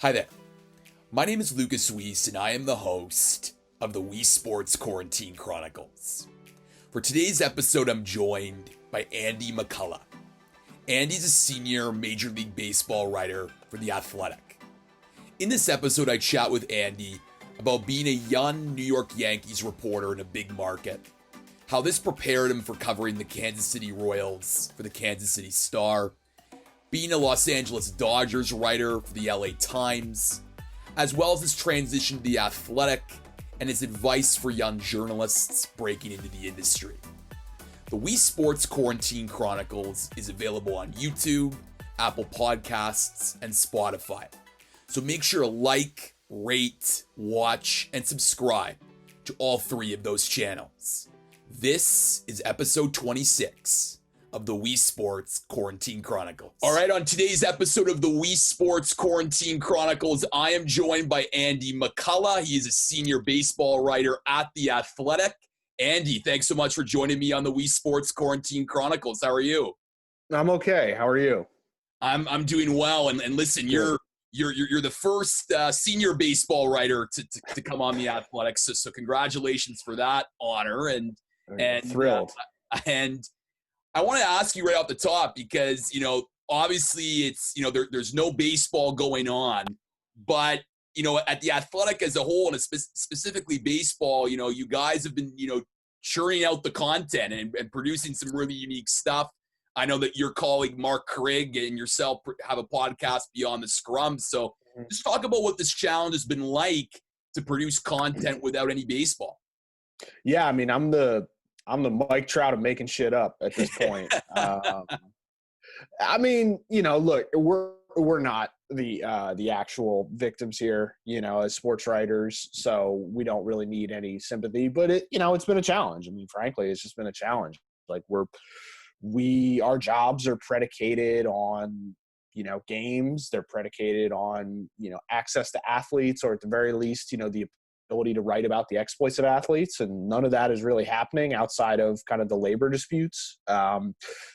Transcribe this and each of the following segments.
Hi there. My name is Lucas Weiss, and I am the host of the Weesesports Quarantine Chronicles. For today's episode, I'm joined by Andy McCullough. Andy's a senior Major League Baseball writer for The Athletic. In this episode, I chat with Andy about being a young New York Yankees reporter in a big market, how this prepared him for covering the Kansas City Royals for the Kansas City Star, being a Los Angeles Dodgers writer for the LA Times, as well as his transition to The Athletic and his advice for young journalists breaking into the industry. The Weesports Quarantine Chronicles is available on YouTube, Apple Podcasts, and Spotify. So make sure to like, rate, watch, and subscribe to all three of those channels. This is episode 26 of the Weesports Quarantine Chronicles. All right, on today's episode of the Weesports Quarantine Chronicles, I am joined by Andy McCullough. He is a senior baseball writer at The Athletic. Andy, thanks so much for joining me on the Weesports Quarantine Chronicles. How are you? I'm okay. How are you? I'm doing well. And listen, you're the first senior baseball writer to come on The Athletic. So congratulations for that honor. And thrilled. And I want to ask you right off the top because, obviously it's, there's no baseball going on, but, at The Athletic as a whole and specifically baseball, you guys have been, churning out the content and producing some really unique stuff. I know that your colleague Mark Craig and yourself have a podcast, Beyond the Scrum. So just talk about what this challenge has been like to produce content without any baseball. Yeah, I mean, I'm the Mike Trout of making shit up at this point. I mean, look, we're not the actual victims here, as sports writers, so we don't really need any sympathy. But it's been a challenge. I mean, frankly, it's just been a challenge. Like our jobs are predicated on games. They're predicated on access to athletes, or at the very least, the ability to write about the exploits of athletes, and none of that is really happening outside of kind of the labor disputes.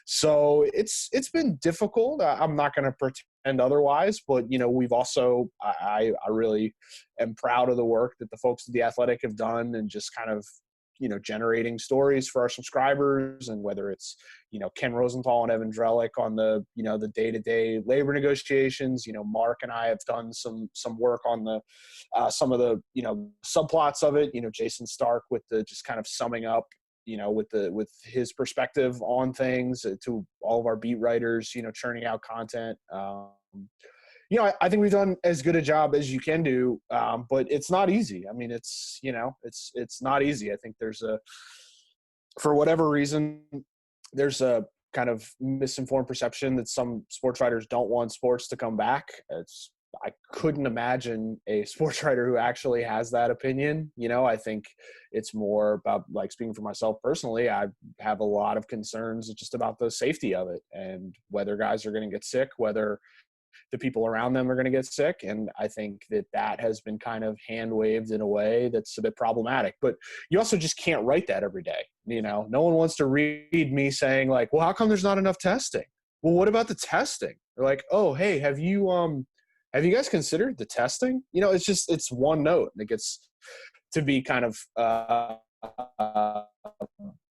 So it's been difficult. I'm not going to pretend otherwise, but we've also I really am proud of the work that the folks at The Athletic have done, and just kind of generating stories for our subscribers, and whether it's, Ken Rosenthal and Evan Drellick on the, the day-to-day labor negotiations. Mark and I have done some work on the, some of the, subplots of it, Jason Stark with the just kind of summing up, with his perspective on things, to all of our beat writers, churning out content. I think we've done as good a job as you can do, but it's not easy. I mean, it's not easy. I think for whatever reason, there's a kind of misinformed perception that some sports writers don't want sports to come back. I couldn't imagine a sports writer who actually has that opinion. I think it's more about, like, speaking for myself personally, I have a lot of concerns just about the safety of it, and whether guys are going to get sick, whether the people around them are going to get sick. And I think that has been kind of hand waved in a way that's a bit problematic. But you also just can't write that every day. No one wants to read me saying, like, well, how come there's not enough testing? Well, what about the testing? They're like, oh, hey, have you guys considered the testing? It's one note, and it gets to be kind of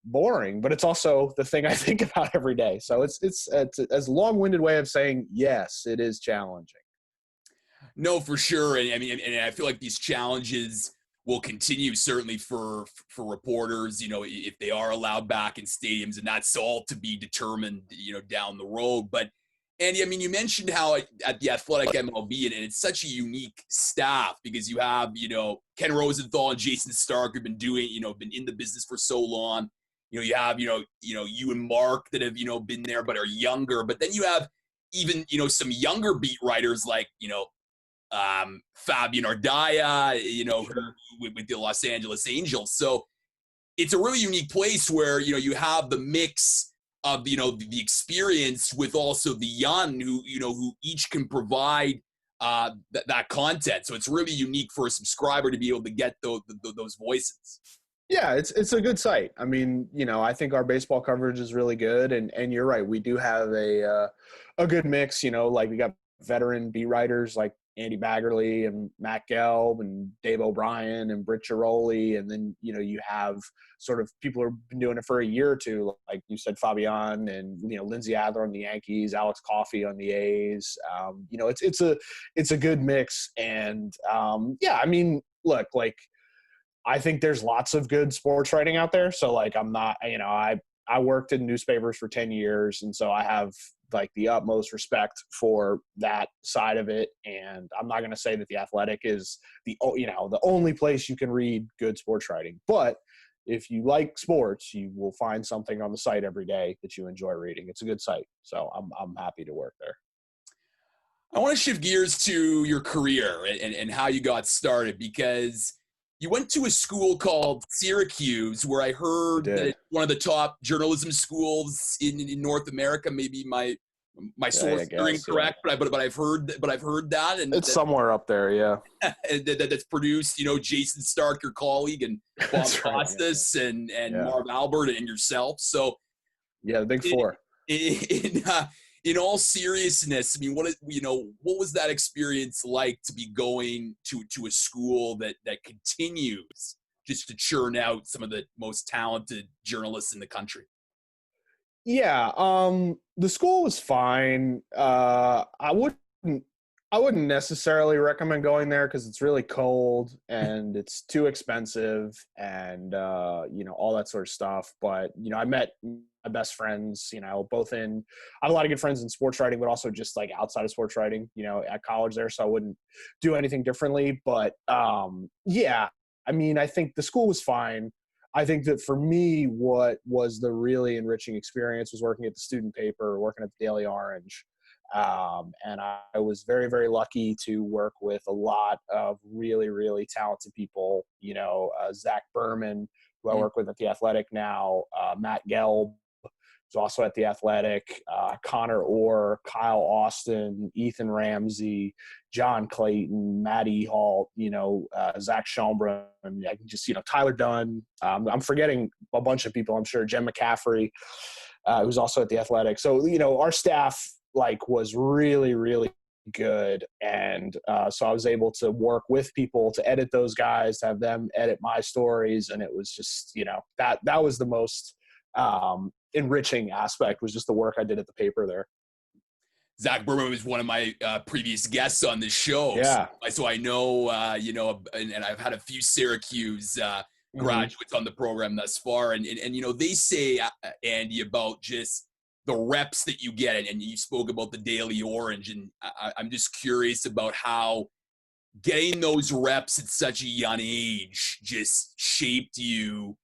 boring, but it's also the thing I think about every day. So it's as long-winded way of saying, yes, it is challenging. No, for sure. And I mean, and I feel like these challenges will continue, certainly for reporters, if they are allowed back in stadiums, and that's all to be determined, down the road. But Andy, I mean, you mentioned how at The Athletic MLB, and it's such a unique staff because you have, Ken Rosenthal and Jason Stark who've been doing, been in the business for so long. You have, you and Mark that have, been there but are younger. But then you have even, some younger beat writers like, Fabian Ardaya, with the Los Angeles Angels. So it's a really unique place where, you have the mix of, the experience with also the young who each can provide that content. So it's really unique for a subscriber to be able to get those voices. Yeah, it's a good site. I mean, I think our baseball coverage is really good, and you're right. We do have a good mix. Like, we got veteran beat writers like Andy Baggerly and Matt Gelb and Dave O'Brien and Britt Giroli. And then, you have sort of people who have been doing it for a year or two, like you said, Fabian and, Lindsay Adler on the Yankees, Alex Coffey on the A's. It's a good mix. And I mean, look, like, I think there's lots of good sports writing out there. So like, I'm not, I worked in newspapers for 10 years. And so I have like the utmost respect for that side of it. And I'm not going to say that The Athletic is the only place you can read good sports writing, but if you like sports, you will find something on the site every day that you enjoy reading. It's a good site. So I'm happy to work there. I want to shift gears to your career and how you got started, because you went to a school called Syracuse, where I heard that it's one of the top journalism schools in North America. Maybe my sources are incorrect, but I've heard that, and it's somewhere up there, yeah. That's produced, Jason Stark, your colleague, and Bob Costas, and Marv Albert, and yourself. So yeah, the big four. In all seriousness, I mean, what was that experience like to be going to a school that continues just to churn out some of the most talented journalists in the country? Yeah, the school was fine. I wouldn't necessarily recommend going there because it's really cold and it's too expensive and all that sort of stuff. But I met my best friends, both I have a lot of good friends in sports writing, but also just like outside of sports writing, at college there. So I wouldn't do anything differently. But I mean, I think the school was fine. I think that for me, what was the really enriching experience was working at the student paper, working at the Daily Orange. And I was very, very lucky to work with a lot of really, really talented people, Zach Berman, who I work with at The Athletic now, Matt Gelb, who's also at The Athletic, Connor Orr, Kyle Austin, Ethan Ramsey, John Clayton, Matty Hall, Zach Schomburg, and I can just, Tyler Dunn. I'm forgetting a bunch of people, I'm sure. Jen McCaffrey, who's also at The Athletic. So, our staff was really, really good. And so I was able to work with people to edit those guys, to have them edit my stories. And it was just, that was the most enriching aspect, was just the work I did at the paper there. Zach Berman was one of my previous guests on this show. Yeah. So I know, and I've had a few Syracuse graduates on the program thus far. And they say, Andy, about just the reps that you get, and you spoke about the Daily Orange. And I'm just curious about how getting those reps at such a young age just shaped you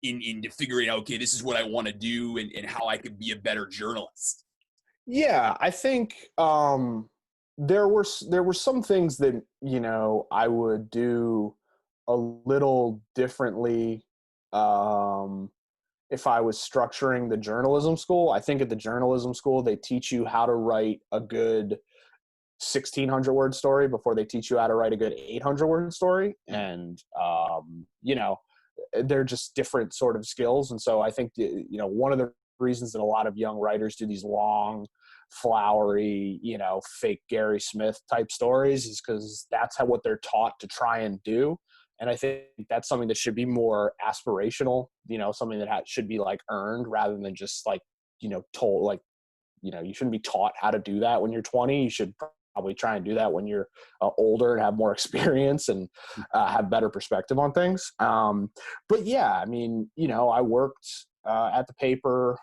into figuring out, okay, this is what I want to do, and how I could be a better journalist. Yeah, I think there were some things that I would do a little differently if I was structuring the journalism school. I think at the journalism school they teach you how to write a good 1,600 word story before they teach you how to write a good 800 word story, and they're just different sort of skills. And so I think one of the reasons that a lot of young writers do these long, flowery, fake Gary Smith type stories is because that's what they're taught to try and do. And I think that's something that should be more aspirational, something that should be earned rather than just told. You shouldn't be taught how to do that when you're 20. You should probably try and do that when you're older and have more experience and have better perspective on things. But yeah, I mean, I worked at the paper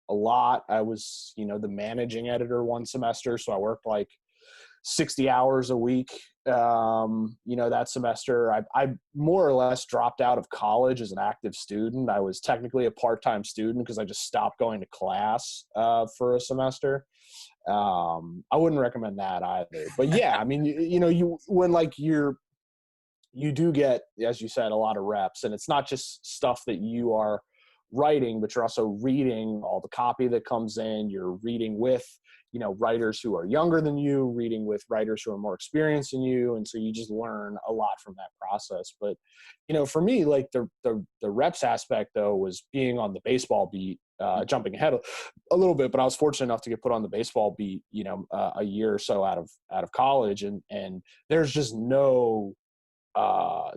a lot. I was, the managing editor one semester. So I worked 60 hours a week, that semester. I more or less dropped out of college as an active student. I was technically a part-time student because I just stopped going to class for a semester. I wouldn't recommend that either. But yeah, I mean, you do get, as you said, a lot of reps, and it's not just stuff that you are writing, but you're also reading all the copy that comes in. You're reading with, writers who are younger than you, reading with writers who are more experienced than you. And so you just learn a lot from that process. But, for me, the reps aspect though, was being on the baseball beat jumping ahead a little bit, but I was fortunate enough to get put on the baseball beat, a year or so out of college, and there's just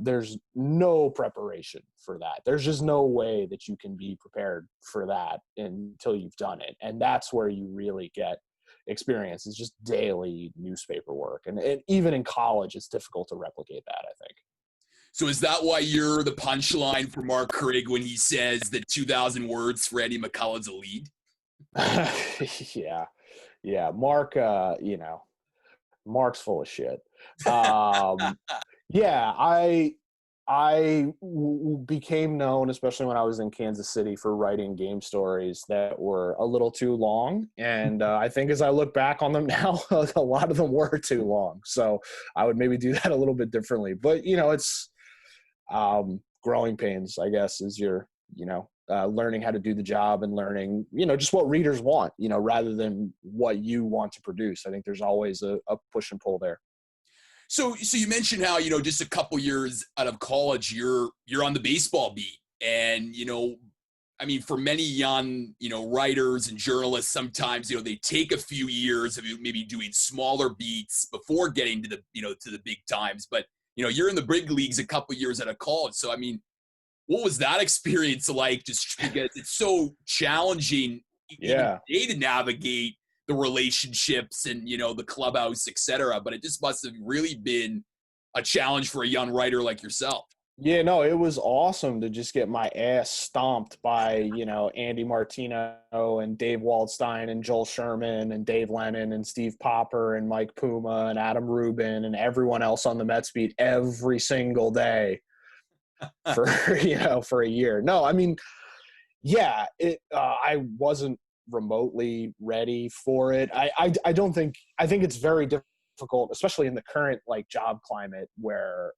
there's no preparation for that. There's just no way that you can be prepared for that until you've done it, and that's where you really get experience. It's just daily newspaper work, and even in college, it's difficult to replicate that, I think. So is that why you're the punchline for Mark Craig when he says that 2,000 words for Andy McCullough's a lead? Yeah. Mark, Mark's full of shit. Yeah, became known, especially when I was in Kansas City, for writing game stories that were a little too long. And I think as I look back on them now, a lot of them were too long. So I would maybe do that a little bit differently. But, it's growing pains, I guess, is your, learning how to do the job and learning, just what readers want, rather than what you want to produce. I think there's always a push and pull there. So you mentioned how, just a couple years out of college, you're on the baseball beat. And, for many young, writers and journalists, sometimes, they take a few years of maybe doing smaller beats before getting to the, to the big times. But, you're in the big leagues a couple years out of college. So, what was that experience like? Just because it's so challenging even today to navigate the relationships and, the clubhouse, et cetera. But it just must have really been a challenge for a young writer like yourself. Yeah, no, it was awesome to just get my ass stomped by, Andy Martino and Dave Waldstein and Joel Sherman and Dave Lennon and Steve Popper and Mike Puma and Adam Rubin and everyone else on the Mets beat every single day for, for a year. No, I wasn't remotely ready for it. I think it's very difficult, especially in the current job climate where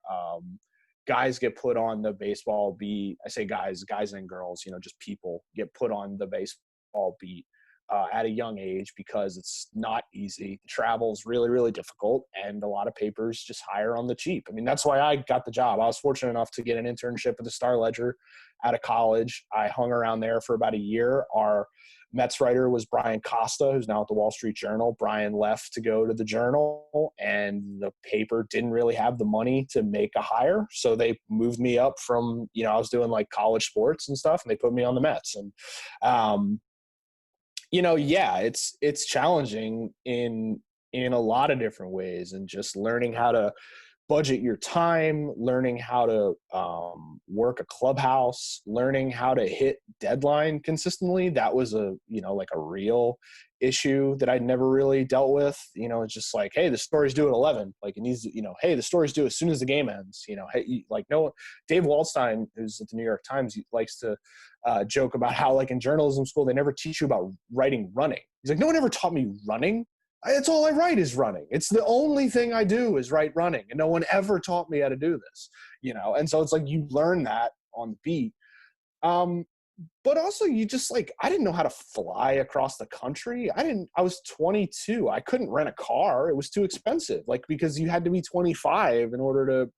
guys get put on the baseball beat. I say guys and girls, just people get put on the baseball beat at a young age because it's not easy. Travel is really, really difficult, and a lot of papers just hire on the cheap. That's why I got the job. I was fortunate enough to get an internship at the Star-Ledger out of college. I hung around there for about a year. Our Mets writer was Brian Costa, who's now at the Wall Street Journal. Brian left to go to the Journal, and the paper didn't really have the money to make a hire. So they moved me up from, I was doing college sports and stuff, and they put me on the Mets. And, it's challenging in a lot of different ways, and just learning how to budget your time, learning how to work a clubhouse, learning how to hit deadline consistently. That was a real issue that I'd never really dealt with. It's just hey, the story's due at 11. It needs to, hey, the story's due as soon as the game ends. Hey, no, Dave Waldstein, who's at the New York Times, he likes to joke about how in journalism school, they never teach you about writing running. He's like, no one ever taught me running. It's all I write is running. It's the only thing I do is write running, and no one ever taught me how to do this, And so it's you learn that on the beat. But also you just I didn't know how to fly across the country. I was 22. I couldn't rent a car. It was too expensive. Because you had to be 25 in order to,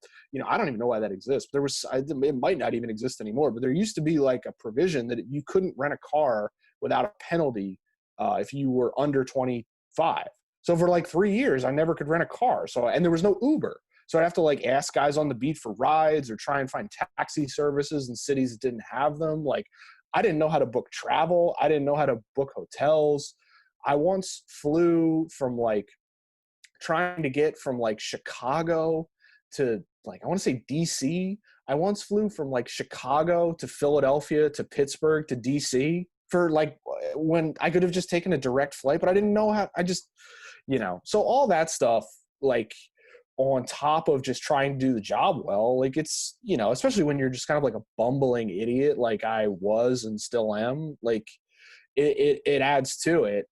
I don't even know why that exists. But it might not even exist anymore, but there used to be a provision that you couldn't rent a car without a penalty if you were under 25. So for 3 years, I never could rent a car. And there was no Uber. So I'd have to ask guys on the beat for rides or try and find taxi services in cities that didn't have them. I didn't know how to book travel. I didn't know how to book hotels. I once flew from trying to get from Chicago to I want to say DC. I once flew from Chicago to Philadelphia to Pittsburgh to DC for when I could have just taken a direct flight, but I didn't know how. I just, so all that stuff, on top of just trying to do the job well, it's, especially when you're just kind of a bumbling idiot like I was and still am, it adds to it.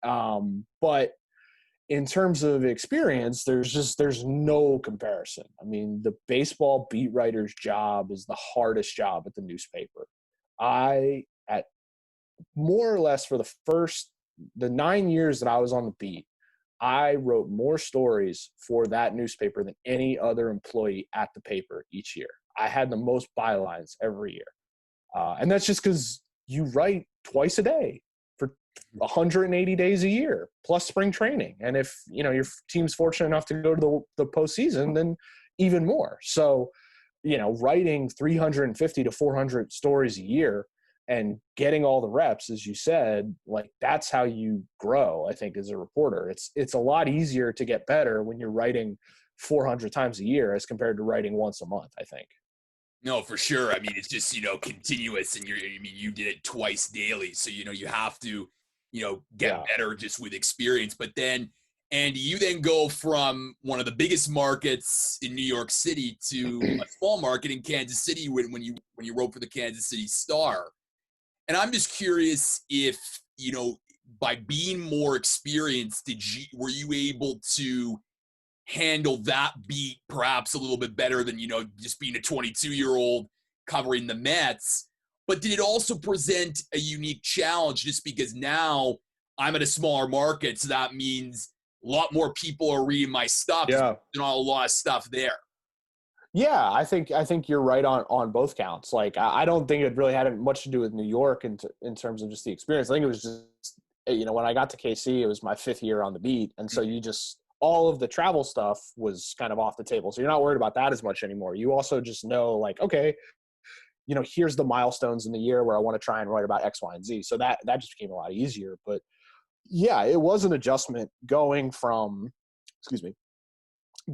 But in terms of experience, there's no comparison. The baseball beat writer's job is the hardest job at the newspaper. At more or less for the 9 years that I was on the beat, I wrote more stories for that newspaper than any other employee at the paper each year. I had the most bylines every year. And that's just because you write twice a day for 180 days a year, plus spring training. And if, your team's fortunate enough to go to the postseason, then even more. So, writing 350 to 400 stories a year and getting all the reps, as you said, like that's how you grow, I think, as a reporter. It's a lot easier to get better when you're writing 400 times a year as compared to writing once a month, I think. No, for sure. I mean, it's just, continuous, and you did it twice daily. So, you have to, get better just with experience. But then, Andy, you then go from one of the biggest markets in New York City to a small market in Kansas City when you wrote for the Kansas City Star. And I'm just curious if, by being more experienced, were you able to handle that beat perhaps a little bit better than, just being a 22-year-old covering the Mets? But did it also present a unique challenge just because now I'm at a smaller market, so that means a lot more people are reading my stuff. Yeah. There's not a lot of stuff there. Yeah, I think you're right on both counts. Like, I don't think it really had much to do with New York in terms of just the experience. I think it was just, when I got to KC, it was my 5th year on the beat. And so all of the travel stuff was kind of off the table. So you're not worried about that as much anymore. You also just know, like, okay, here's the milestones in the year where I want to try and write about X, Y, and Z. So that just became a lot easier. But yeah, it was an adjustment going from,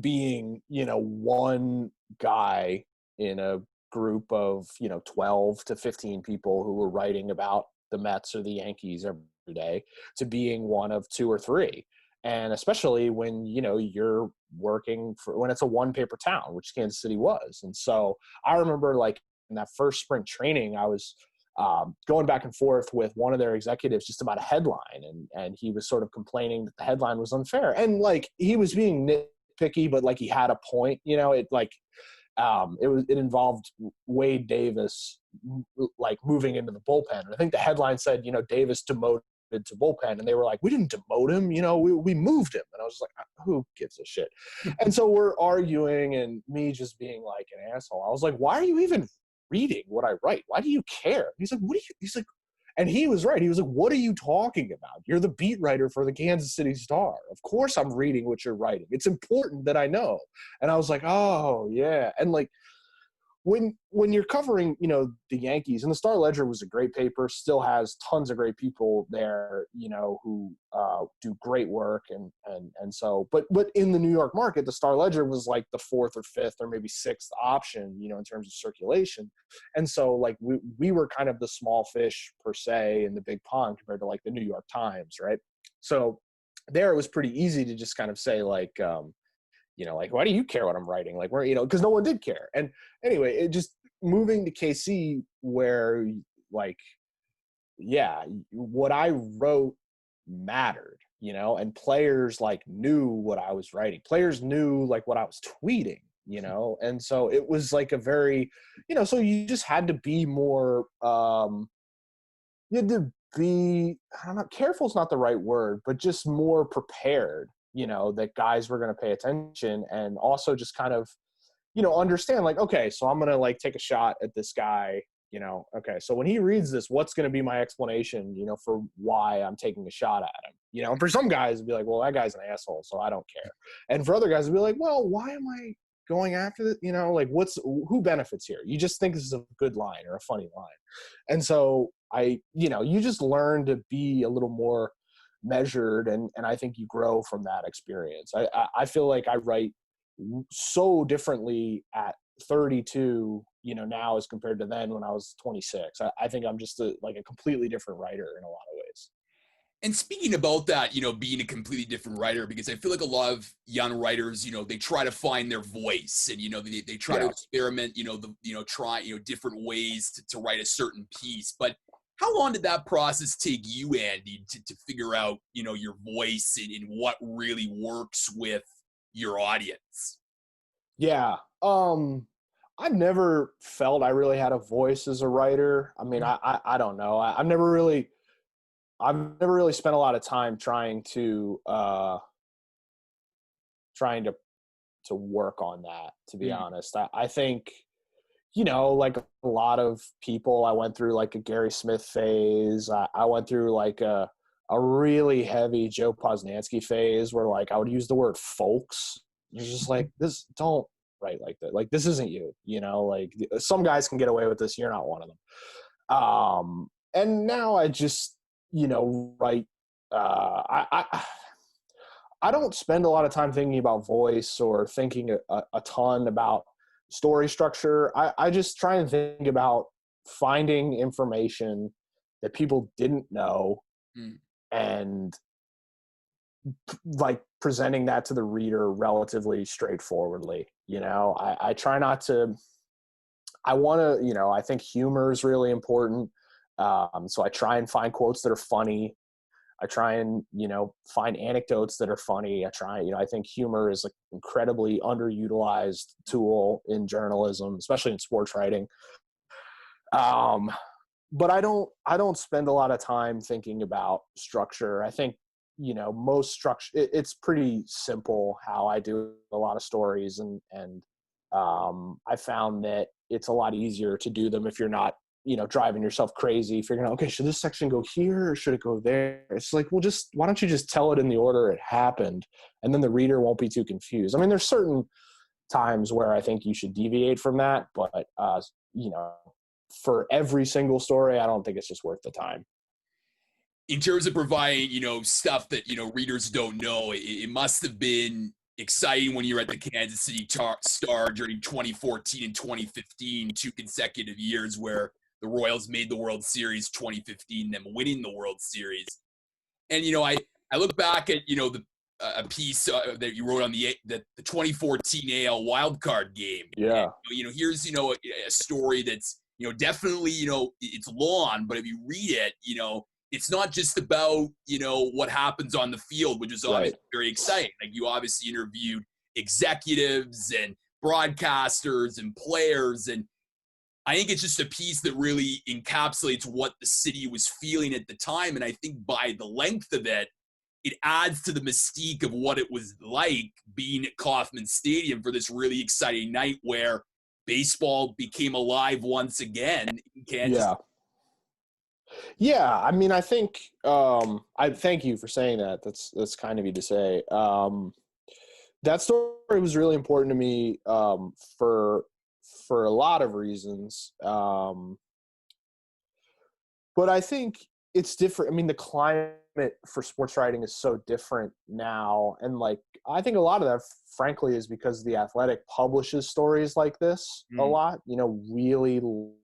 being, one guy in a group of, 12 to 15 people who were writing about the Mets or the Yankees every day to being one of 2 or 3. And especially when, you're working when it's a one paper town, which Kansas City was. And so I remember, like, in that first spring training, I was going back and forth with one of their executives just about a headline. And he was sort of complaining that the headline was unfair. And, like, he was being nitpicky, but, like, he had a point, it involved Wade Davis, like, moving into the bullpen. And I think the headline said, Davis demoted to bullpen, and they were like, we didn't demote him, we moved him. And I was like, who gives a shit? And so we're arguing, and me just being like an asshole. I was like, why are you even reading what I write? Why do you care? He's like, he's like, and he was right. He was like, what are you talking about? You're the beat writer for the Kansas City Star. Of course I'm reading what you're writing. It's important that I know. And I was like, oh yeah. And, like, when you're covering, the Yankees, and the Star Ledger was a great paper, still has tons of great people there, who do great work. And so, but in the New York market, the Star Ledger was like the 4th or 5th or maybe 6th option, in terms of circulation. And so, like, we were kind of the small fish per se in the big pond compared to, like, the New York Times. Right. So there it was pretty easy to just kind of say, like, like, why do you care what I'm writing? Like, because no one did care. And anyway, it just moving to KC where, like, yeah, what I wrote mattered, and players, like, knew what I was writing. Players knew, like, what I was tweeting, and so it was like a very, so you just had to be more, you had to be, I don't know, careful is not the right word, but just more prepared, that guys were going to pay attention, and also just kind of, understand, like, okay, so I'm going to, like, take a shot at this guy, okay, so when he reads this, what's going to be my explanation, for why I'm taking a shot at him, and for some guys it'd be like, well, that guy's an asshole, so I don't care. And for other guys it'd be like, well, why am I going after this? Like, who benefits here? You just think this is a good line or a funny line. And so you just learn to be a little more measured, and I think you grow from that experience. I feel like I write so differently at 32, now as compared to then when I was 26. I think I'm just a completely different writer in a lot of ways. And speaking about that, being a completely different writer, because I feel like a lot of young writers, they try to find their voice, and, they try to experiment, try, different ways to write a certain piece. But how long did that process take you, Andy, to figure out, your voice and what really works with your audience? Yeah. I've never felt I really had a voice as a writer. I mean, I don't know. I've never really spent a lot of time trying to work on that, to be honest. I think, like a lot of people, I went through like a Gary Smith phase. I went through like a really heavy Joe Posnanski phase where like I would use the word folks. It's just like, this, don't write like that. Like, this isn't you, like some guys can get away with this. You're not one of them. And now I just, write, I don't spend a lot of time thinking about voice or thinking a ton about story structure. I just try and think about finding information that people didn't know and like presenting that to the reader relatively straightforwardly. I try not to, I want to, I think humor is really important. So I try and find quotes that are funny. I try and, find anecdotes that are funny. I think humor is an incredibly underutilized tool in journalism, especially in sports writing. But I don't spend a lot of time thinking about structure. I think, most structure, it's pretty simple how I do a lot of stories. And I found that it's a lot easier to do them if you're not, driving yourself crazy, figuring out, okay, should this section go here or should it go there? It's like, well, why don't you just tell it in the order it happened? And then the reader won't be too confused. I mean, there's certain times where I think you should deviate from that, but, for every single story, I don't think it's just worth the time. In terms of providing, stuff that, readers don't know, it must have been exciting when you were at the Kansas City Star during 2014 and 2015, 2 consecutive years where the Royals made the World Series, 2015, them winning the World Series. And, I look back at, a piece that you wrote on the 2014 AL wildcard game. Yeah. And, here's, a story that's, definitely, it's long, but if you read it, it's not just about, what happens on the field, which is obviously very exciting. Like, you obviously interviewed executives and broadcasters and players. And I think it's just a piece that really encapsulates what the city was feeling at the time. And I think by the length of it, it adds to the mystique of what it was like being at Kauffman Stadium for this really exciting night where baseball became alive once again in Kansas. Yeah. I mean, I think I thank you for saying that. That's kind of you to say. That story was really important to me for a lot of reasons. But I think it's different. I mean, the climate for sports writing is so different now. And like, I think a lot of that, frankly, is because The Athletic publishes stories like this a lot, really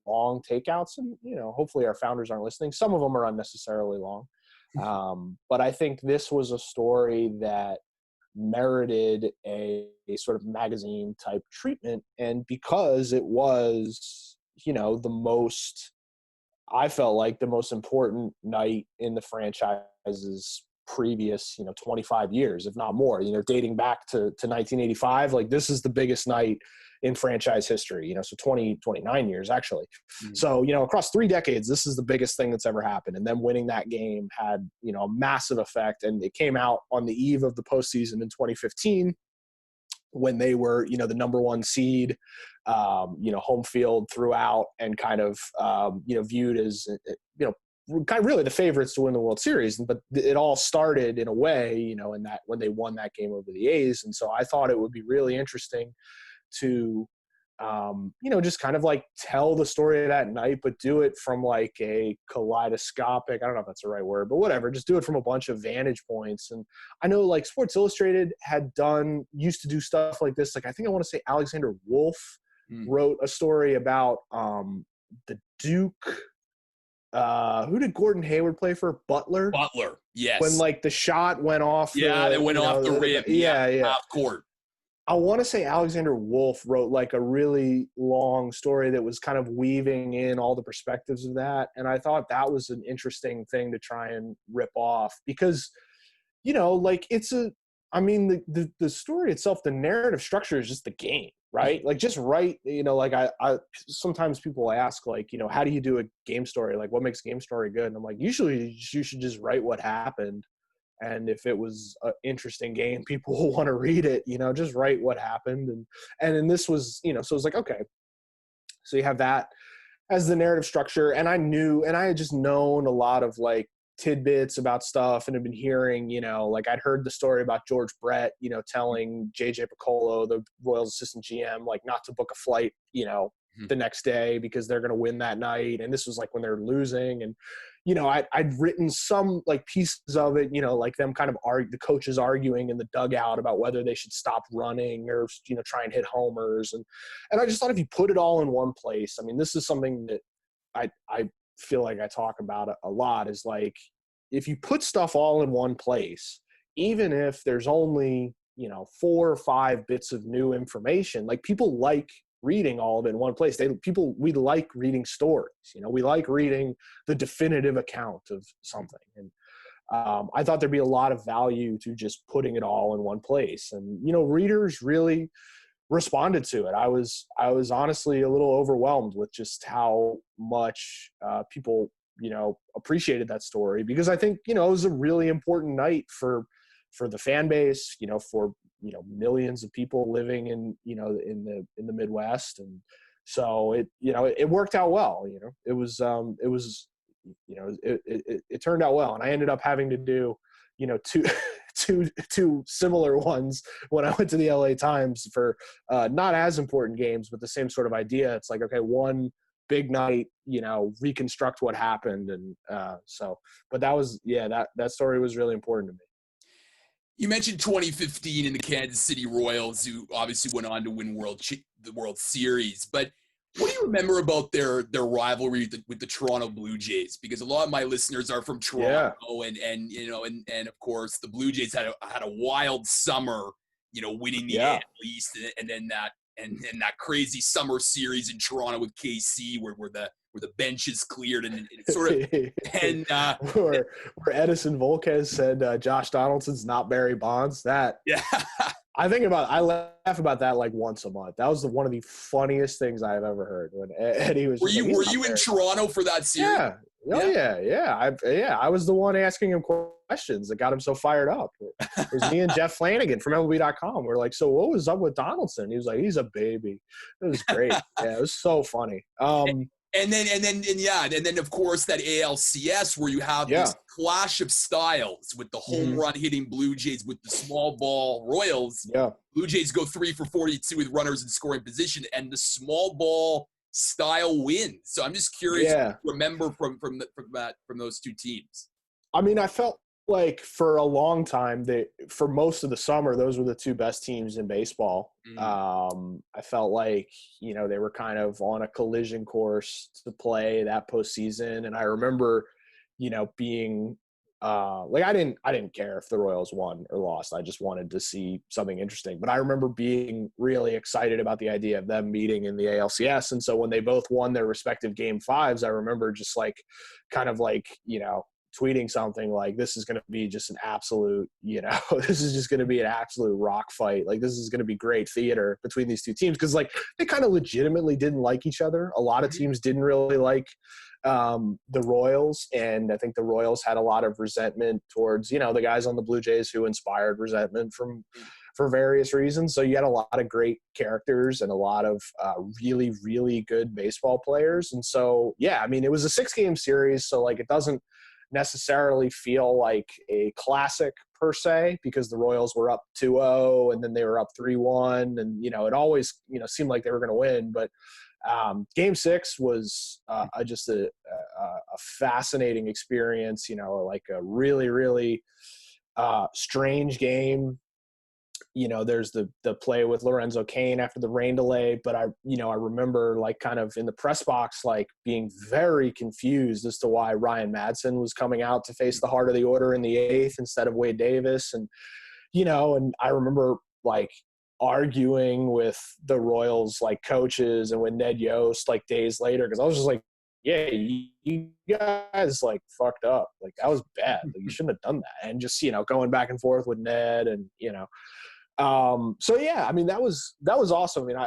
long takeouts. And, hopefully our founders aren't listening. Some of them are unnecessarily long. But I think this was a story that merited a sort of magazine type treatment. And because it was, I felt like the most important night in the franchise's previous, 25 years, if not more, dating back to 1985, like this is the biggest night in franchise history, so 29 years actually. So, across 3 decades, this is the biggest thing that's ever happened. And then winning that game had, a massive effect. And it came out on the eve of the postseason in 2015 when they were, the number 1 seed, home field throughout and kind of, viewed as, kind of really the favorites to win the World Series. But it all started in a way, in that when they won that game over the A's. And so I thought it would be really interesting to, just kind of like tell the story of that night, but do it from like a kaleidoscopic, I don't know if that's the right word, but whatever, just do it from a bunch of vantage points. And I know like Sports Illustrated used to do stuff like this. Like, I think I want to say Alexander Wolf wrote a story about the Duke. Who did Gordon Hayward play for? Butler, yes. When like the shot went off. It went off the rim. Half court. I want to say Alexander Wolf wrote like a really long story that was kind of weaving in all the perspectives of that. And I thought that was an interesting thing to try and rip off because, like the story itself, the narrative structure is just the game, right? Like just write, like I sometimes people ask like, how do you do a game story? Like what makes a game story good? And I'm like, usually you should just write what happened. And if it was an interesting game, people will want to read it, just write what happened. And then this was, so it was like, okay, So you have that as the narrative structure. And I had just known a lot of like tidbits about stuff and had been hearing, like I'd heard the story about George Brett, telling JJ Piccolo, the Royals assistant GM, like not to book a flight, the next day because they're going to win that night. And this was like when they're losing. And, I'd written some like pieces of it, like them kind of the coaches arguing in the dugout about whether they should stop running or, try and hit homers. And I just thought if you put it all in one place, I mean, this is something that I feel like I talk about a lot, is like, if you put stuff all in one place, even if there's only, 4 or 5 bits of new information, like people like reading all of it in one place. We like reading stories, we like reading the definitive account of something. And I thought there'd be a lot of value to just putting it all in one place. And, readers really responded to it. I was honestly a little overwhelmed with just how much people, appreciated that story, because I think, it was a really important night for the fan base, for, millions of people living in, in the Midwest. And so it worked out well. It turned out well. And I ended up having to do, two similar ones when I went to the LA Times for not as important games, but the same sort of idea. It's like, okay, one big night, reconstruct what happened. And but that was, that story was really important to me. You mentioned 2015 in the Kansas City Royals, who obviously went on to win the World Series. But what do you remember about their rivalry with the Toronto Blue Jays? Because a lot of my listeners are from Toronto, and of course the Blue Jays had a wild summer, winning the AL East, and then that crazy summer series in Toronto with KC, where the bench is cleared and it's sort of and where Edison Volquez said Josh Donaldson's not Barry Bonds. That I laugh about that like once a month. That was one of the funniest things I've ever heard. When Eddie was, were you in Toronto for that series? Yeah. Oh yeah. I was the one asking him questions that got him so fired up. It was me and Jeff Flanagan from MLB.com. We're like, so what was up with Donaldson? He was like, he's a baby. It was great. Yeah, it was so funny. And then of course that ALCS where you have this clash of styles with the home run hitting Blue Jays with the small ball Royals. Yeah. Blue Jays go 3 for 42 with runners in scoring position, and the small ball style wins. So I'm just curious what you remember from those two teams. I mean, I felt like for a long time, for most of the summer, those were the two best teams in baseball. I felt like, they were kind of on a collision course to play that postseason. And I remember, being like, I didn't care if the Royals won or lost. I just wanted to see something interesting. But I remember being really excited about the idea of them meeting in the ALCS. And so when they both won their respective game 5s, I remember just like, kind of like, tweeting something like, this is going to be just an absolute, this is just going to be an absolute rock fight. Like, this is going to be great theater between these two teams. Cause like they kind of legitimately didn't like each other. A lot of teams didn't really like the Royals. And I think the Royals had a lot of resentment towards, the guys on the Blue Jays who inspired resentment for various reasons. So you had a lot of great characters and a lot of really, really good baseball players. And so, I mean, it was a 6-game series. So like, it doesn't necessarily feel like a classic per se, because the Royals were up 2-0 and then they were up 3-1, and it always seemed like they were going to win. But game 6 was just a fascinating experience, like a really, really strange game. There's the play with Lorenzo Cain after the rain delay, but I remember like kind of in the press box, like being very confused as to why Ryan Madsen was coming out to face the heart of the order in the 8th instead of Wade Davis. And, and I remember like arguing with the Royals, like coaches, and with Ned Yost, like days later, cause I was just like, yeah, you guys like fucked up. Like that was bad. Like, you shouldn't have done that. And just, going back and forth with Ned and, so yeah, I mean, that was awesome. I mean,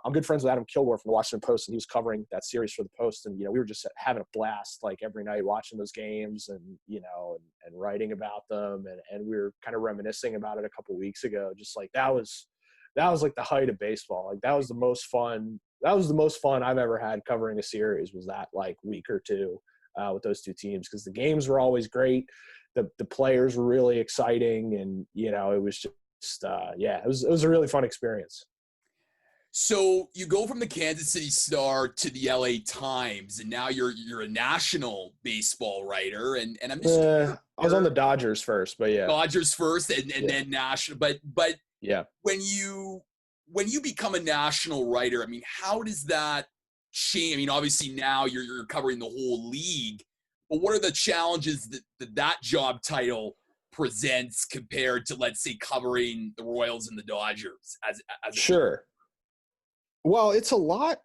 I'm good friends with Adam Kilgore from the Washington Post, and he was covering that series for the Post. And, we were just having a blast, like every night watching those games and, and writing about them. And we were kind of reminiscing about it a couple of weeks ago. Just like, that was that was like the height of baseball. Like that was the most fun. That was the most fun I've ever had covering a series, was that like week or two with those two teams, because the games were always great. The players were really exciting, and it was just it was a really fun experience. So you go from the Kansas City Star to the LA Times, and now you're a national baseball writer. And I'm just I was on the Dodgers first, but yeah, Dodgers first, and then national. But yeah, when you become a national writer, I mean, how does that change? I mean, obviously now you're covering the whole league, but what are the challenges that job title presents compared to, let's say, covering the Royals and the Dodgers as sure. Well, it's a lot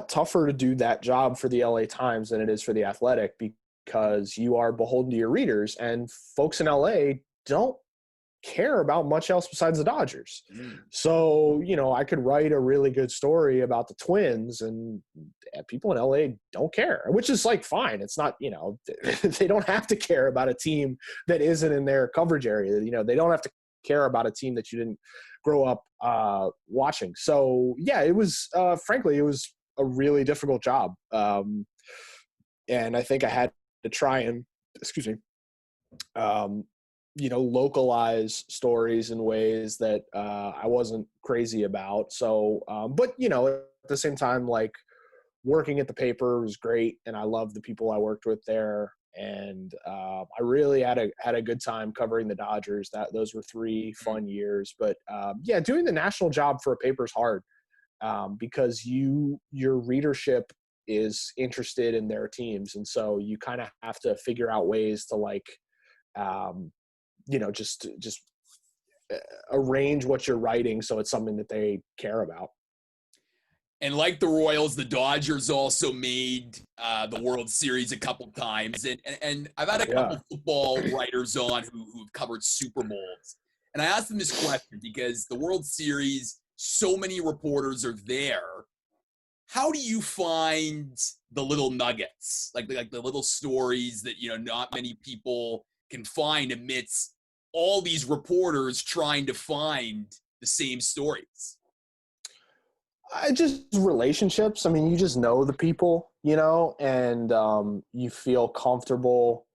tougher to do that job for the LA Times than it is for the Athletic, because you are beholden to your readers, and folks in LA don't care about much else besides the Dodgers. So, I could write a really good story about the Twins, and people in LA don't care, which is like fine. It's not, they don't have to care about a team that isn't in their coverage area. They don't have to care about a team that you didn't grow up watching. So yeah, it was frankly, it was a really difficult job. And I think I had to try and, localize stories in ways that I wasn't crazy about. So, but at the same time, like, working at the paper was great, and I loved the people I worked with there. And I really had a good time covering the Dodgers. Those were 3 fun years. But doing the national job for a paper is hard, because your readership is interested in their teams, and so you kind of have to figure out ways to just arrange what you're writing so it's something that they care about. And like the Royals, the Dodgers also made the World Series a couple times. And I've had a couple football writers on who've covered Super Bowls. And I asked them this question because the World Series, so many reporters are there. How do you find the little nuggets, like the little stories that, not many people can find amidst all these reporters trying to find the same stories? Just relationships. I mean, you just know the people, and you feel comfortable,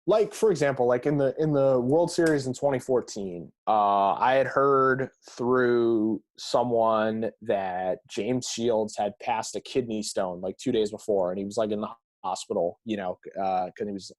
like, for example, like in the World Series in 2014, I had heard through someone that James Shields had passed a kidney stone like 2 days before, and he was like in the hospital, because he was.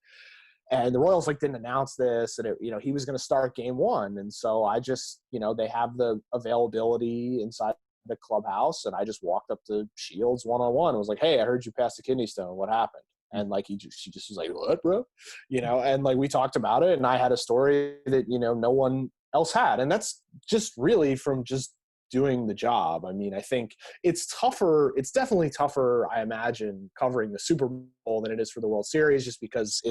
And the Royals didn't announce this, and he was going to start game 1. And so I just, they have the availability inside the clubhouse, and I just walked up to Shields one-on-one and was like, "Hey, I heard you passed a kidney stone. What happened?" And she just was like, "What, bro?" And we talked about it, and I had a story that, no one else had. And that's just really from just doing the job. I mean, I think it's tougher. It's definitely tougher, I imagine, covering the Super Bowl than it is for the World Series, just because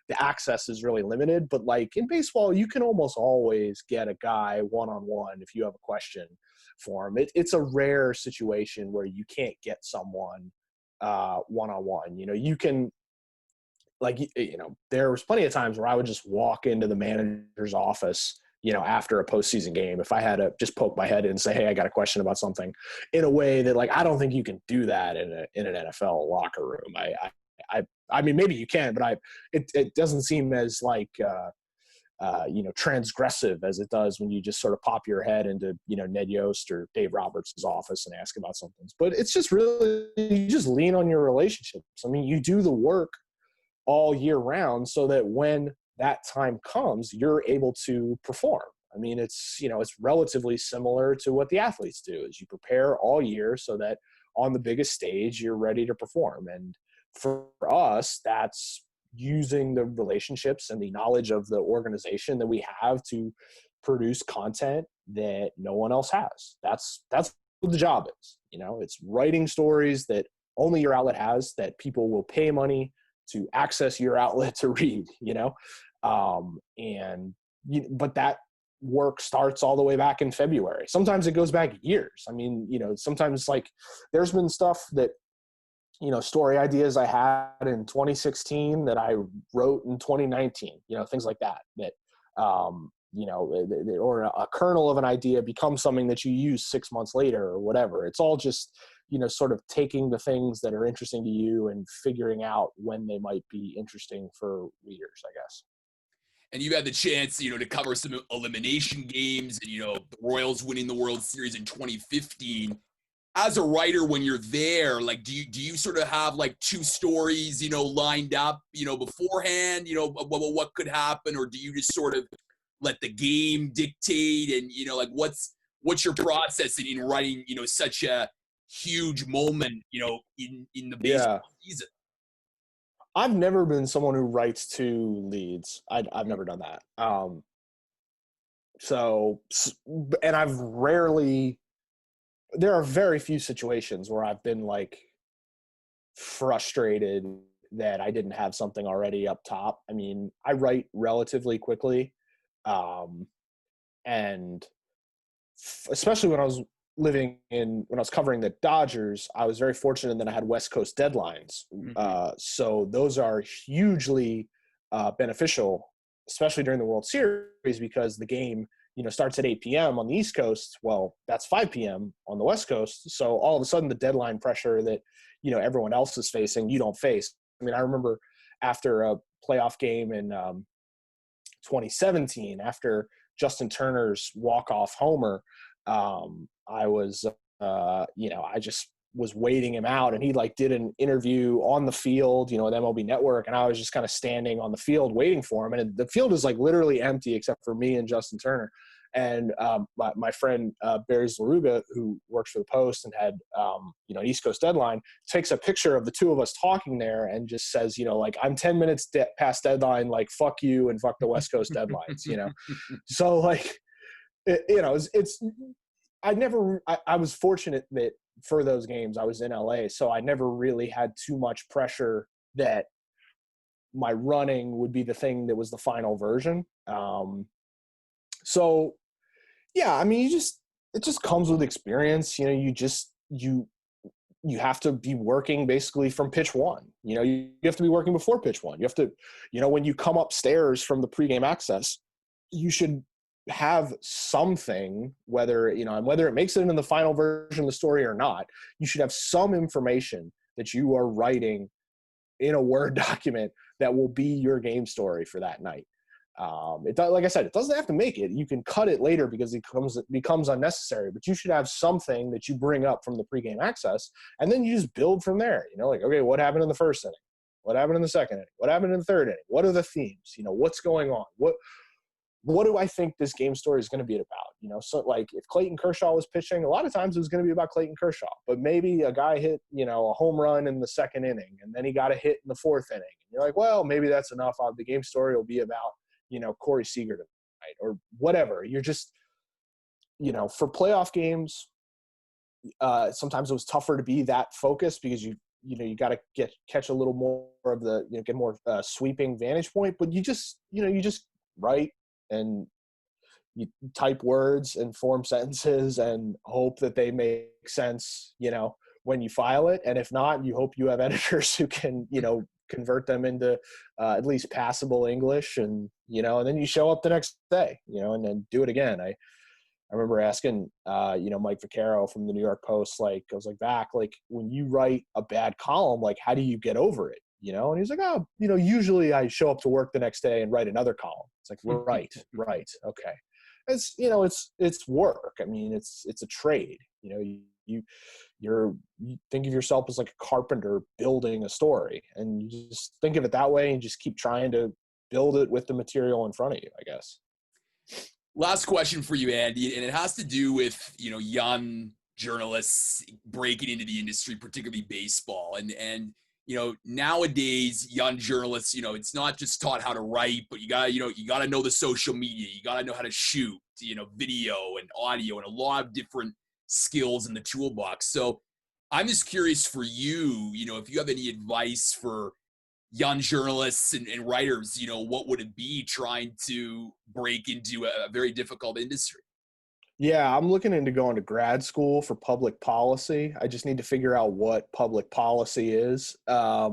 the access is really limited. But in baseball, you can almost always get a guy one-on-one if you have a question for him. It's a rare situation where you can't get someone one-on-one. You can, there was plenty of times where I would just walk into the manager's office, after a postseason game, if I had to just poke my head in and say, "Hey, I got a question about something," in a way that I don't think you can do that in an NFL locker room. I mean, maybe you can, but it doesn't seem as transgressive as it does when you just sort of pop your head into, Ned Yost or Dave Roberts' office and ask about something. But it's just really, you just lean on your relationships. I mean, you do the work all year round so that when that time comes, you're able to perform. I mean, it's relatively similar to what the athletes do, is you prepare all year so that on the biggest stage, you're ready to perform. And for us, that's using the relationships and the knowledge of the organization that we have to produce content that no one else has. That's what the job is. It's writing stories that only your outlet has, that people will pay money to access your outlet to read, but that work starts all the way back in February. Sometimes it goes back years. I mean, sometimes there's been stuff that, story ideas I had in 2016 that I wrote in 2019, things like that, or a kernel of an idea becomes something that you use 6 months later or whatever. It's all just, sort of taking the things that are interesting to you and figuring out when they might be interesting for readers, I guess. And you had the chance, to cover some elimination games and, the Royals winning the World Series in 2015. As a writer, when you're there, like, do you sort of have like two stories, lined up, beforehand, what could happen, or do you just sort of let the game dictate? And like, what's your process in writing, such a huge moment, in the baseball season? I've never been someone who writes two leads. I've never done that. And I've rarely. There are very few situations where I've been like frustrated that I didn't have something already up top. I mean, I write relatively quickly. And especially when I was covering the Dodgers, I was very fortunate that I had West Coast deadlines. So those are hugely beneficial, especially during the World Series, because the game, starts at 8 p.m. on the East Coast. Well, that's 5 p.m. on the West Coast. So all of a sudden the deadline pressure that, everyone else is facing, you don't face. I mean, I remember after a playoff game in 2017, after Justin Turner's walk-off homer, I was, I just was waiting him out, and he did an interview on the field, with MLB Network, and I was just kind of standing on the field waiting for him. And the field is literally empty except for me and Justin Turner. And my friend Barry Zlaruga, who works for the Post and had an East Coast deadline, takes a picture of the two of us talking there and just says, I'm 10 minutes past deadline, fuck you and fuck the West Coast deadlines, So I was fortunate that for those games I was in LA, so I never really had too much pressure that my running would be the thing that was the final version. So yeah, I mean, it just comes with experience. You have to be working basically from pitch one. You have to be working before pitch one. You have to, when you come upstairs from the pregame access, you should have something, whether it makes it into the final version of the story or not, you should have some information that you are writing in a Word document that will be your game story for that night. Like I said, it doesn't have to make it. You can cut it later because it becomes unnecessary, but you should have something that you bring up from the pregame access, and then you just build from there. Okay, what happened in the first inning? What happened in the second inning? What happened in the third inning? What are the themes? What's going on? What do I think this game story is going to be about? So if Clayton Kershaw was pitching, a lot of times it was going to be about Clayton Kershaw, but maybe a guy hit, a home run in the second inning, and then he got a hit in the fourth inning. And you're like, well, maybe that's enough. The game story will be about, Corey Seager tonight or whatever. You're just, for playoff games, sometimes it was tougher to be that focused because you got to catch a little more of the, get more sweeping vantage point, but you just write and you type words and form sentences and hope that they make sense, when you file it. And if not, you hope you have editors who can, convert them into at least passable English, and and then you show up the next day, and then do it again. I remember asking Mike Vaccaro from the New York Post, I was back, when you write a bad column, how do you get over it? And he's like, oh, usually I show up to work the next day and write another column. It's right, okay. It's it's work. I mean, it's a trade. You think of yourself as like a carpenter building a story, and you just think of it that way and just keep trying to build it with the material in front of you, I guess. Last question for you, Andy, and it has to do with, young journalists breaking into the industry, particularly baseball. And nowadays, young journalists, it's not just taught how to write, but you gotta know the social media. You gotta know how to shoot, video and audio and a lot of different skills in the toolbox. So I'm just curious for you, if you have any advice for young journalists and writers, what would it be trying to break into a very difficult industry? Yeah, I'm looking into going to grad school for public policy. I just need to figure out what public policy is. Yeah,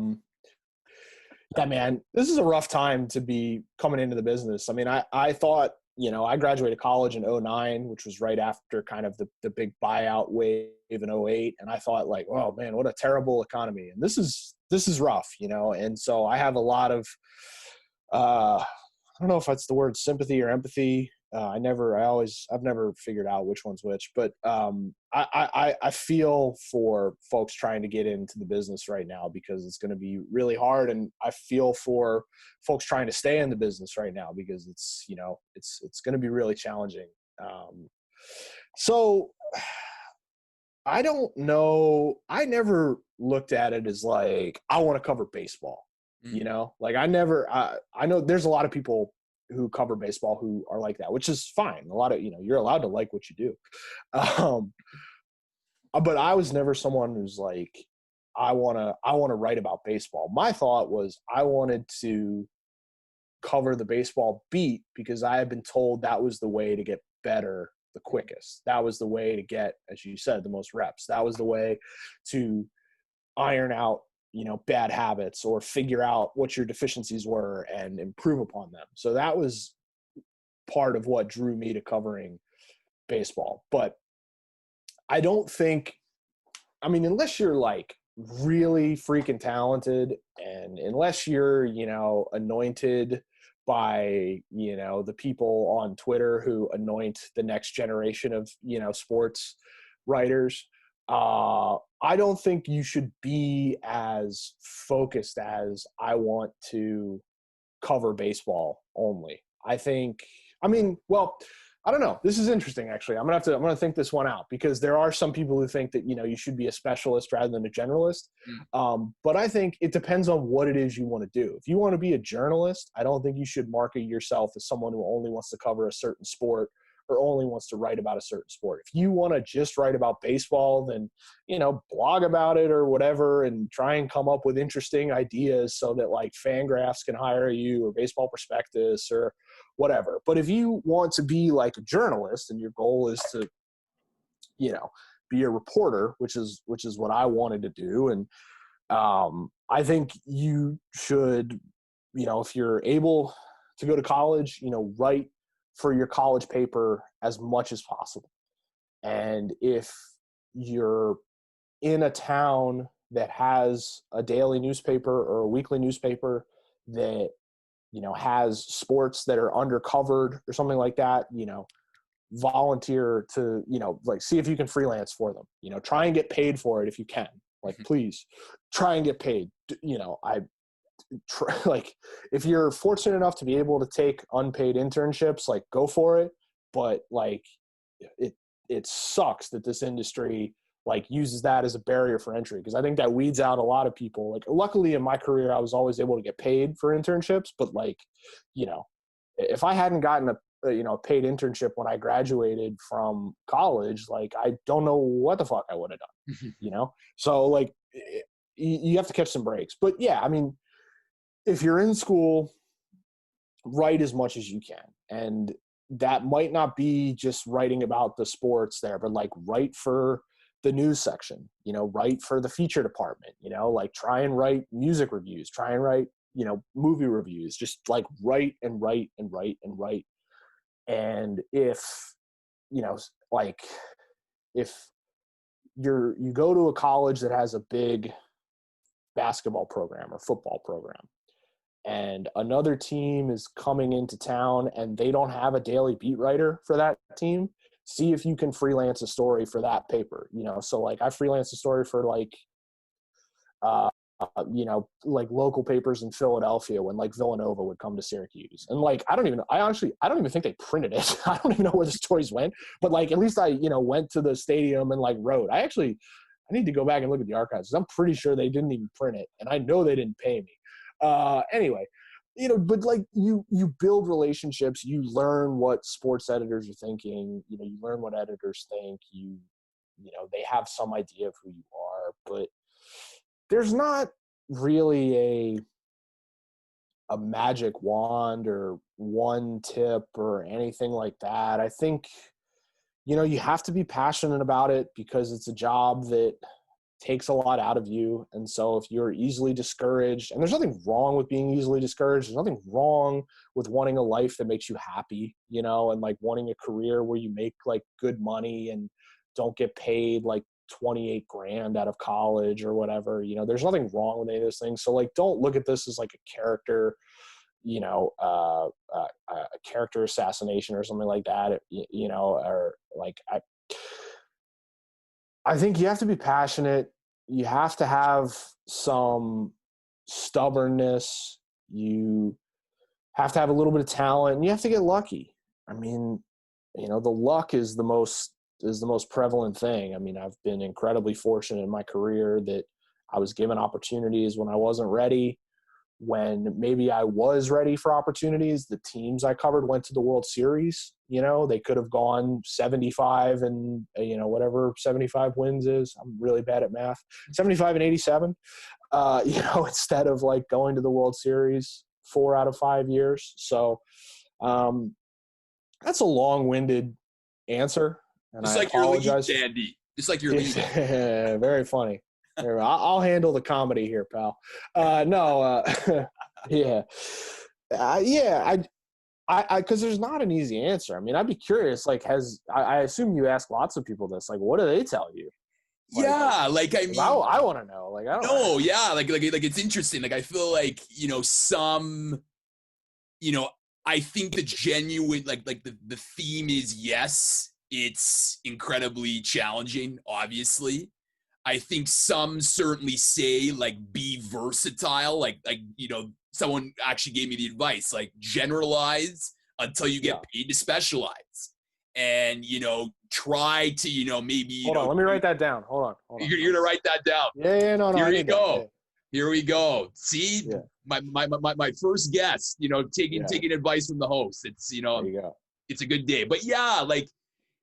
man, this is a rough time to be coming into the business. I mean, I thought I graduated college in '09, which was right after kind of the big buyout wave in '08. And I thought like, oh man, what a terrible economy. And this is rough, And so I have a lot of, I don't know if that's the word sympathy or empathy. I've never figured out which one's which, but I feel for folks trying to get into the business right now because it's going to be really hard. And I feel for folks trying to stay in the business right now because it's going to be really challenging. So I don't know. I never looked at it as like, I want to cover baseball, like I know there's a lot of people who cover baseball who are like that, which is fine. A lot of, you're allowed to like what you do. But I was never someone who's like, I want to write about baseball. My thought was I wanted to cover the baseball beat because I had been told that was the way to get better the quickest. That was the way to get, as you said, the most reps. That was the way to iron out bad habits or figure out what your deficiencies were and improve upon them. So that was part of what drew me to covering baseball. But I don't think, unless you're like really freaking talented and unless you're, anointed by, the people on Twitter who anoint the next generation of, sports writers, I don't think you should be as focused as I want to cover baseball only. I don't know. This is interesting, actually. I'm gonna think this one out because there are some people who think that you should be a specialist rather than a generalist. But I think it depends on what it is you want to do. If you want to be a journalist, I don't think you should market yourself as someone who only wants to cover a certain sport or only wants to write about a certain sport. If you want to just write about baseball, then, blog about it or whatever and try and come up with interesting ideas so that like Fangraphs can hire you or Baseball Prospectus or whatever. But if you want to be like a journalist and your goal is to, be a reporter, which is what I wanted to do. And I think you should, if you're able to go to college, write for your college paper as much as possible. And if you're in a town that has a daily newspaper or a weekly newspaper that, has sports that are undercovered or something like that, volunteer to, see if you can freelance for them, try and get paid for it if you can. Like, please try and get paid. Like if you're fortunate enough to be able to take unpaid internships, like go for it. But like it sucks that this industry like uses that as a barrier for entry because I think that weeds out a lot of people. Like luckily in my career, I was always able to get paid for internships, but like, if I hadn't gotten a paid internship when I graduated from college, like I don't know what the fuck I would have done, So like you have to catch some breaks. But yeah, if you're in school, write as much as you can. And that might not be just writing about the sports there, but like write for the news section, write for the feature department, like try and write music reviews, try and write, movie reviews, just like write and write and write and write. And if, if you go to a college that has a big basketball program or football program, and another team is coming into town and they don't have a daily beat writer for that team, see if you can freelance a story for that paper, So like I freelanced a story for like, like local papers in Philadelphia when like Villanova would come to Syracuse. And like, I don't even think they printed it. I don't even know where the stories went, but like, at least I, went to the stadium and like wrote. I need to go back and look at the archives. I'm pretty sure they didn't even print it. And I know they didn't pay me. Anyway, but like you build relationships, you learn what sports editors are thinking, you learn what editors think, they have some idea of who you are, but there's not really a magic wand or one tip or anything like that. I think, you have to be passionate about it because it's a job that takes a lot out of you. And so if you're easily discouraged, and there's nothing wrong with being easily discouraged, there's nothing wrong with wanting a life that makes you happy, and like wanting a career where you make like good money and don't get paid like 28 grand out of college or whatever. There's nothing wrong with any of those things. So like, don't look at this as like a character, a character assassination or something like that, or like, I think you have to be passionate. You have to have some stubbornness. You have to have a little bit of talent, and you have to get lucky. I mean, the luck is the most prevalent thing. I mean, I've been incredibly fortunate in my career that I was given opportunities when I wasn't ready. When maybe I was ready for opportunities, the teams I covered went to the World Series. They could have gone 75 and, whatever 75 wins is. I'm really bad at math. 75 and 87, instead of like going to the World Series 4 out of 5 years. So that's a long-winded answer. And Just I like apologize. your lead, Andy. Just like your lead. Very funny. I'll handle the comedy here, pal. Yeah. Because there's not an easy answer. I mean, I'd be curious, like, I assume you ask lots of people this, like, what do they tell you? Yeah, like I mean, I want to know. Like, I don't know. Yeah, like it's interesting. Like I feel like, I think the genuine, like the theme is, yes, it's incredibly challenging, obviously. I think some certainly say like be versatile, like someone actually gave me the advice, like generalize until you get paid to specialize, and try to maybe hold on, let me write that down. Hold on. You're gonna write that down. No. Here you go. Here we go. See, my first guest, taking advice from the host. It's there you go. It's a good day. But yeah, like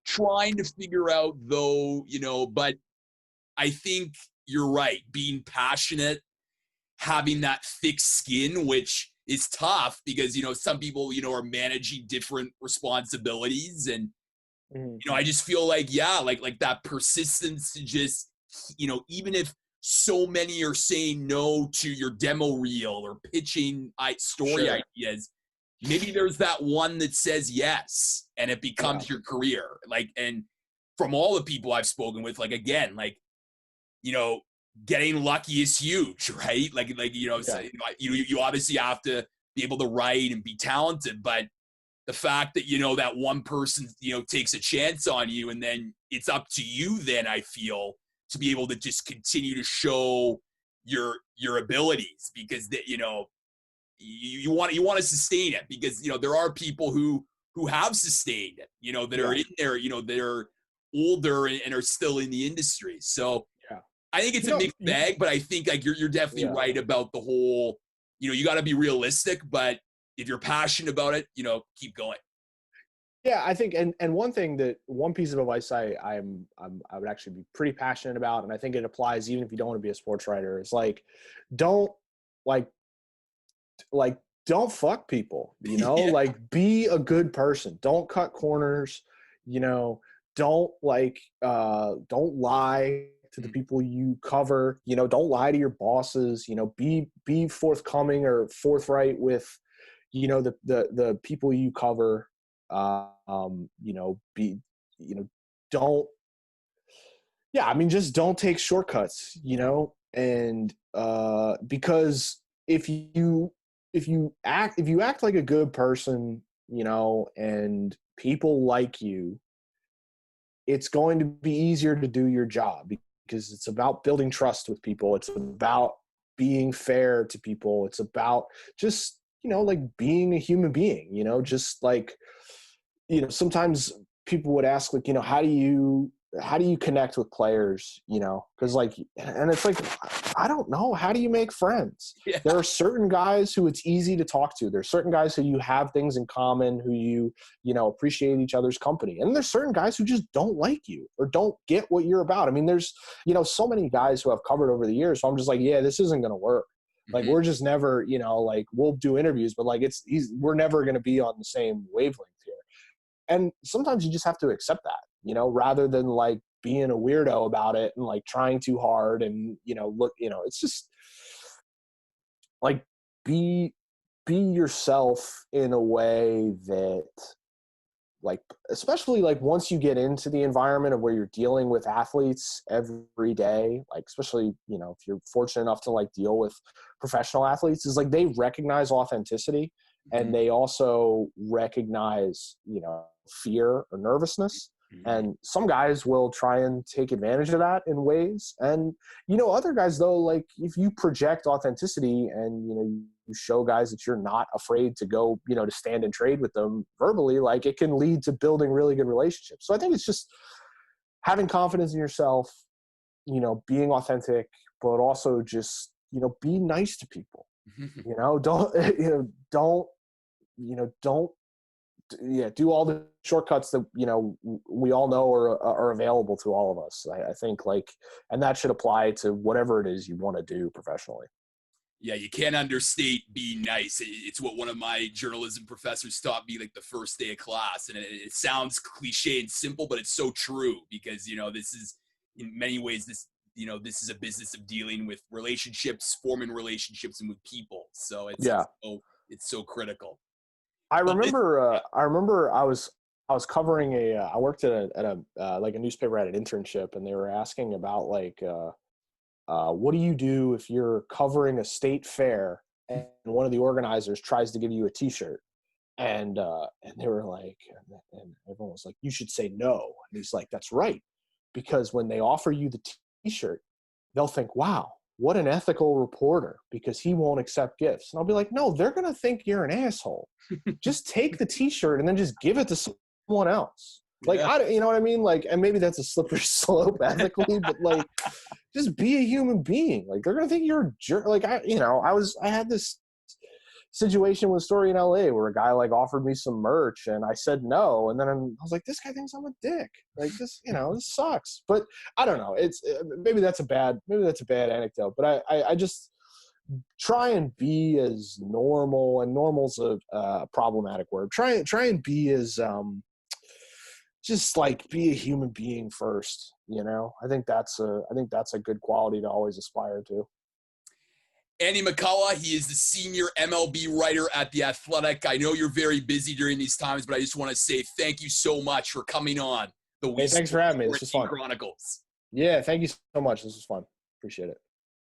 trying to figure out though, but I think you're right. Being passionate, having that thick skin, which is tough because, some people, are managing different responsibilities. And, I just feel like, like that persistence to just, even if so many are saying no to your demo reel or pitching story ideas, maybe there's that one that says yes and it becomes your career. Like, and from all the people I've spoken with, like, again, like, getting lucky is huge, right? So, you obviously have to be able to write and be talented, but the fact that, that one person, takes a chance on you, and then it's up to you then, I feel, to be able to just continue to show your abilities, because that, you want to sustain it, because, there are people who have sustained it, that are in there, that are older and are still in the industry. So I think it's a mixed bag, but I think like you're definitely right about the whole, you got to be realistic, but if you're passionate about it, keep going. Yeah, I think, and one piece of advice I would actually be pretty passionate about, and I think it applies even if you don't want to be a sports writer, is like, don't don't fuck people, like be a good person. Don't cut corners, don't lie to the people you cover, don't lie to your bosses, be forthcoming or forthright with, the people you cover, just don't take shortcuts, and because if you act like a good person, and people like you, it's going to be easier to do your job, because it's about building trust with people. It's about being fair to people. It's about just, like being a human being, just like, sometimes people would ask, like, how do you connect with players, because like, and it's like, I don't know, how do you make friends? There are certain guys who it's easy to talk to. There's certain guys who you have things in common, who you appreciate each other's company, and there's certain guys who just don't like you or don't get what you're about. I mean, there's so many guys who I've covered over the years, so I'm just like, this isn't going to work. Like, we're just never, like, we'll do interviews, but like we're never going to be on the same wavelength here. And sometimes you just have to accept that, rather than like being a weirdo about it and like trying too hard and, it's just like be yourself in a way that, like, especially like once you get into the environment of where you're dealing with athletes every day, like especially, if you're fortunate enough to like deal with professional athletes, is like they recognize authenticity and they also recognize, fear or nervousness. And some guys will try and take advantage of that in ways. And, other guys though, like if you project authenticity and, you show guys that you're not afraid to go, to stand and trade with them verbally, like it can lead to building really good relationships. So I think it's just having confidence in yourself, being authentic, but also just, be nice to people, do all the shortcuts that, we all know are available to all of us. I think and that should apply to whatever it is you want to do professionally. Yeah, you can't understate being nice. It's what one of my journalism professors taught me like the first day of class. And it sounds cliche and simple, but it's so true because, this is in many ways, this is a business of dealing with relationships, forming relationships and with people. So it's so critical. I remember I was covering I worked at a like a newspaper at an internship, and they were asking about what do you do if you're covering a state fair and one of the organizers tries to give you a T-shirt, and they were like, and everyone was like, you should say no. And he's like, that's right, because when they offer you the T-shirt, they'll think, wow, what an ethical reporter, because he won't accept gifts. And I'll be like, no, they're going to think you're an asshole. Just take the T-shirt and then just give it to someone else. Like, you know what I mean? Like, and maybe that's a slippery slope ethically, but like, just be a human being. Like, they're going to think you're a jerk. Like, I had this situation with a story in LA where a guy like offered me some merch and I said no. And then I was like, this guy thinks I'm a dick. Like this, this sucks. But I don't know. It's maybe that's a bad anecdote, but I just try and be as normal, and normal's a problematic word. Try and be as, just like be a human being first. I think that's a good quality to always aspire to. Andy McCullough, he is the senior MLB writer at The Athletic. I know you're very busy during these times, but I just want to say thank you so much for coming on the Hey, thanks for having me. This was fun. Chronicles. Yeah, thank you so much. This was fun. Appreciate it.